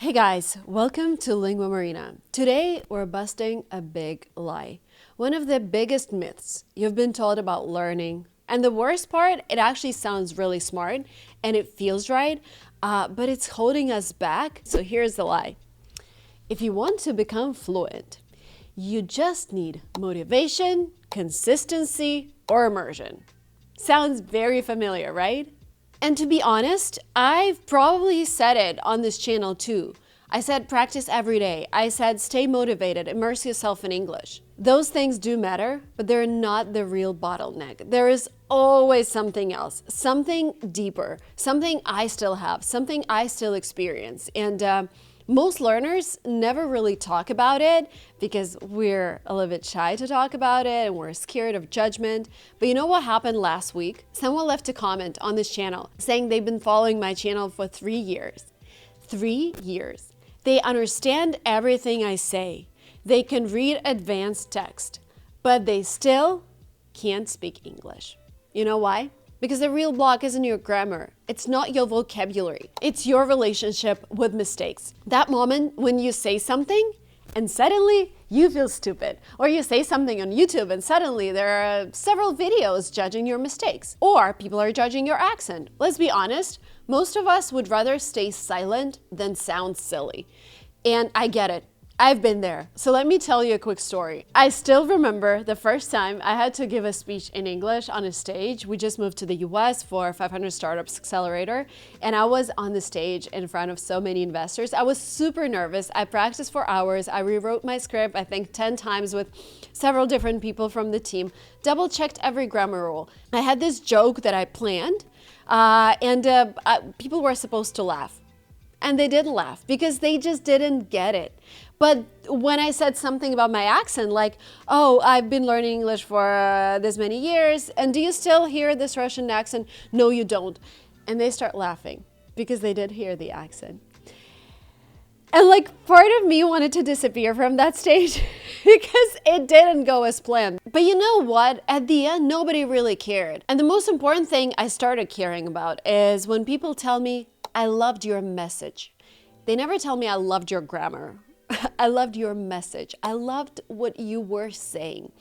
Hey guys, welcome to linguamarina. Today we're busting a big lie. One of the biggest myths you've been told about learning. And the worst part, it actually sounds really smart and it feels right, but it's holding us back. So here's the lie. If you want to become fluent, you just need motivation, consistency, or immersion. Sounds very familiar, right? And to be honest, I've probably said it on this channel too. I said practice every day. I said stay motivated, immerse yourself in English. Those things do matter, but they're not the real bottleneck. There is always something else, something deeper, something I still have, something I still experience. And most learners never really talk about it because we're a little bit shy to talk about it and we're scared of judgment. But you know what happened last week? Someone left a comment on this channel saying they've been following my channel for 3 years. 3 years. They understand everything I say. They can read advanced text, but they still can't speak English. You know why? Because the real block isn't your grammar. It's not your vocabulary. It's your relationship with mistakes. That moment when you say something and suddenly you feel stupid. Or you say something on YouTube and suddenly there are several videos judging your mistakes. Or people are judging your accent. Let's be honest, most of us would rather stay silent than sound silly. And I get it. I've been there. So let me tell you a quick story. I still remember the first time I had to give a speech in English on a stage. We just moved to the US for 500 Startups Accelerator, and I was on the stage in front of so many investors. I was super nervous. I practiced for hours. I rewrote my script, I think 10 times with several different people from the team, double-checked every grammar rule. I had this joke that I planned, and people were supposed to laugh. And they didn't laugh because they just didn't get it. But when I said something about my accent, like, oh, I've been learning English for this many years, and do you still hear this Russian accent? No, you don't. And they start laughing because they did hear the accent. And like part of me wanted to disappear from that stage because it didn't go as planned. But you know what? At the end, nobody really cared. And the most important thing I started caring about is when people tell me, I loved your message. They never tell me I loved your grammar. I loved your message. I loved what you were saying.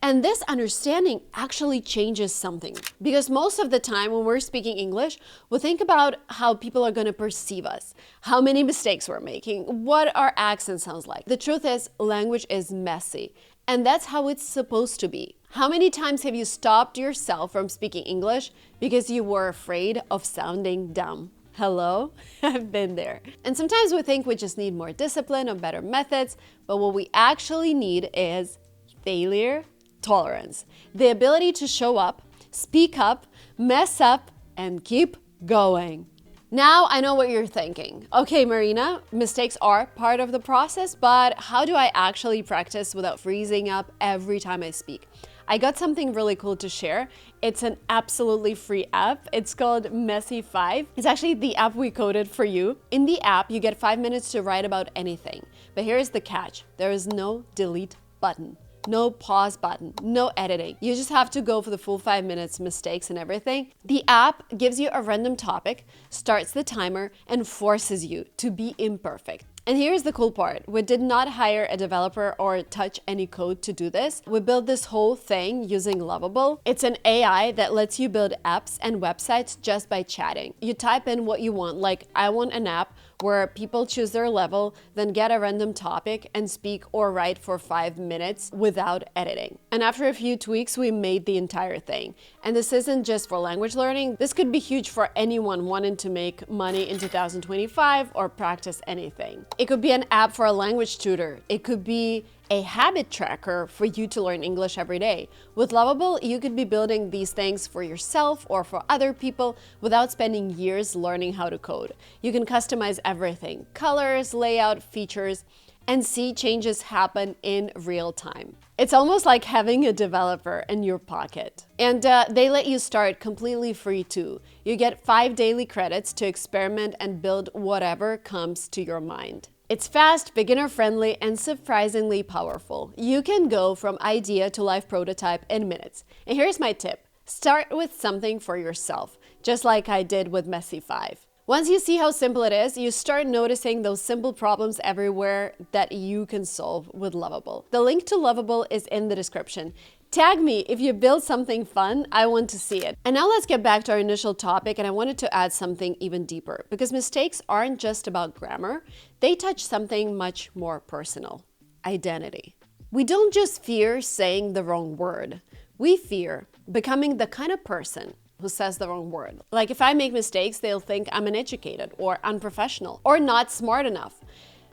And this understanding actually changes something. Because most of the time when we're speaking English, we think about how people are going to perceive us, how many mistakes we're making, what our accent sounds like. The truth is, language is messy. And that's how it's supposed to be. How many times have you stopped yourself from speaking English because you were afraid of sounding dumb? Hello? I've been there. And sometimes we think we just need more discipline or better methods, but what we actually need is failure tolerance. The ability to show up, speak up, mess up, and keep going. Now I know what you're thinking. Okay, Marina, mistakes are part of the process, but how do I actually practice without freezing up every time I speak? I got something really cool to share. It's an absolutely free app. It's called Messy 5. It's actually the app we coded for you. In the app, you get 5 minutes to write about anything. But here's the catch. There is no delete button. No pause button, no editing. You just have to go for the full 5 minutes, mistakes and everything. The app gives you a random topic, starts the timer, and forces you to be imperfect. And here's the cool part. We did not hire a developer or touch any code to do this. We built this whole thing using Lovable. It's an AI that lets you build apps and websites just by chatting. You type in what you want, like I want an app where people choose their level, then get a random topic and speak or write for 5 minutes without editing. And after a few tweaks, we made the entire thing. And this isn't just for language learning. This could be huge for anyone wanting to make money in 2025 or practice anything. It could be an app for a language tutor. It could be a habit tracker for you to learn English every day. With Lovable, you could be building these things for yourself or for other people without spending years learning how to code. You can customize everything, colors, layout, features, and see changes happen in real time. It's almost like having a developer in your pocket. And they let you start completely free too. You get 5 daily credits to experiment and build whatever comes to your mind. It's fast, beginner-friendly, and surprisingly powerful. You can go from idea to live prototype in minutes. And here's my tip. Start with something for yourself, just like I did with Messy 5. Once you see how simple it is, you start noticing those simple problems everywhere that you can solve with Lovable. The link to Lovable is in the description. Tag me if you build something fun. I want to see it. And now let's get back to our initial topic, and I wanted to add something even deeper because mistakes aren't just about grammar. They touch something much more personal: identity. We don't just fear saying the wrong word. We fear becoming the kind of person who says the wrong word. Like if I make mistakes, they'll think I'm uneducated or unprofessional or not smart enough.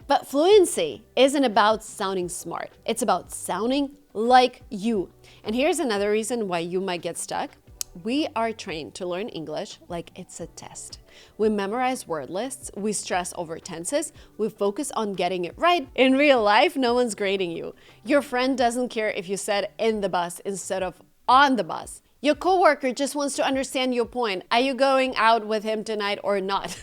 But fluency isn't about sounding smart. It's about sounding like you. And here's another reason why you might get stuck. We are trained to learn English like it's a test. We memorize word lists, we stress over tenses, we focus on getting it right. In real life, no one's grading you. Your friend doesn't care if you said in the bus instead of on the bus. Your coworker just wants to understand your point. Are you going out with him tonight or not?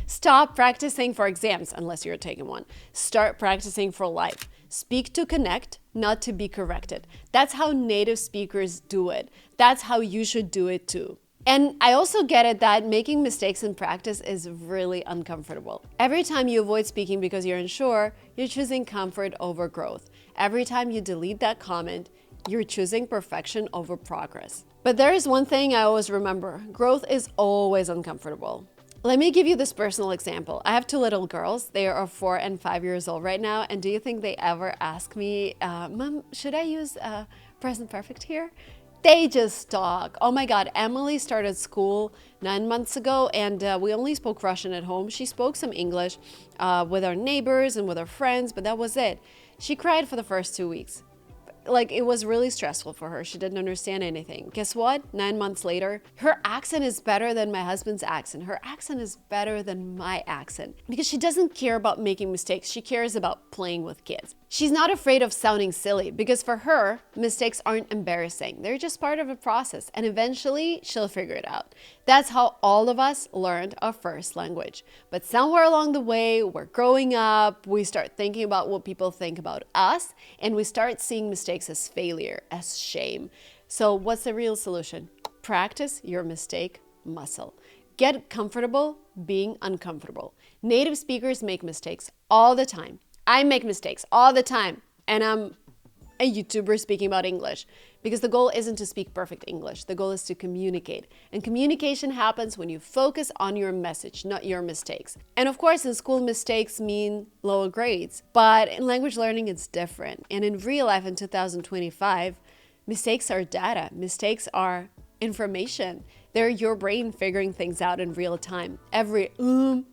Stop practicing for exams, unless you're taking one. Start practicing for life. Speak to connect, not to be corrected. That's how native speakers do it. That's how you should do it too. And I also get it that making mistakes in practice is really uncomfortable. Every time you avoid speaking because you're unsure, you're choosing comfort over growth. Every time you delete that comment, you're choosing perfection over progress. But there is one thing I always remember: growth is always uncomfortable. Let me give you this personal example. I have two little girls. They are 4 and 5 years old right now. And do you think they ever ask me, Mom, should I use present perfect here? They just talk. Oh my God, Emily started school 9 months ago, and we only spoke Russian at home. She spoke some English with our neighbors and with her friends, but that was it. She cried for the first 2 weeks. Like, it was really stressful for her. She didn't understand anything. Guess what? 9 months later, her accent is better than my husband's accent. Her accent is better than my accent because she doesn't care about making mistakes. She cares about playing with kids. She's not afraid of sounding silly because for her, mistakes aren't embarrassing. They're just part of a process, and eventually she'll figure it out. That's how all of us learned our first language. But somewhere along the way, we're growing up, we start thinking about what people think about us, and we start seeing mistakes as failure, as shame. So what's the real solution? Practice your mistake muscle. Get comfortable being uncomfortable. Native speakers make mistakes all the time. I make mistakes all the time, and I'm a YouTuber speaking about English because the goal isn't to speak perfect English. The goal is to communicate, and communication happens when you focus on your message, not your mistakes. And of course, in school, mistakes mean lower grades, but in language learning, it's different. And in real life in 2025, mistakes are data. Mistakes are information. They're your brain figuring things out in real time. Every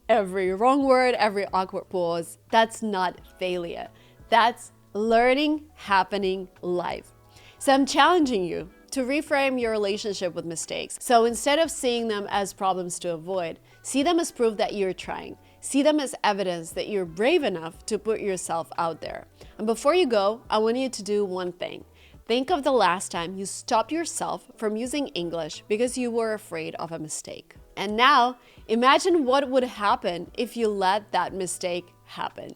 every wrong word, every awkward pause, that's not failure. That's learning happening live. So I'm challenging you to reframe your relationship with mistakes. So instead of seeing them as problems to avoid, see them as proof that you're trying. See them as evidence that you're brave enough to put yourself out there. And before you go, I want you to do one thing. Think of the last time you stopped yourself from using English because you were afraid of a mistake. And now, imagine what would happen if you let that mistake happen.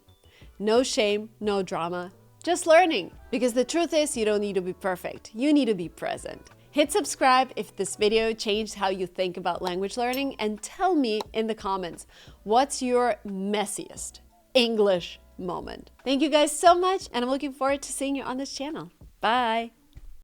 No shame, no drama, just learning. Because the truth is, you don't need to be perfect. You need to be present. Hit subscribe if this video changed how you think about language learning, and tell me in the comments, what's your messiest English moment? Thank you guys so much, and I'm looking forward to seeing you on this channel. Bye.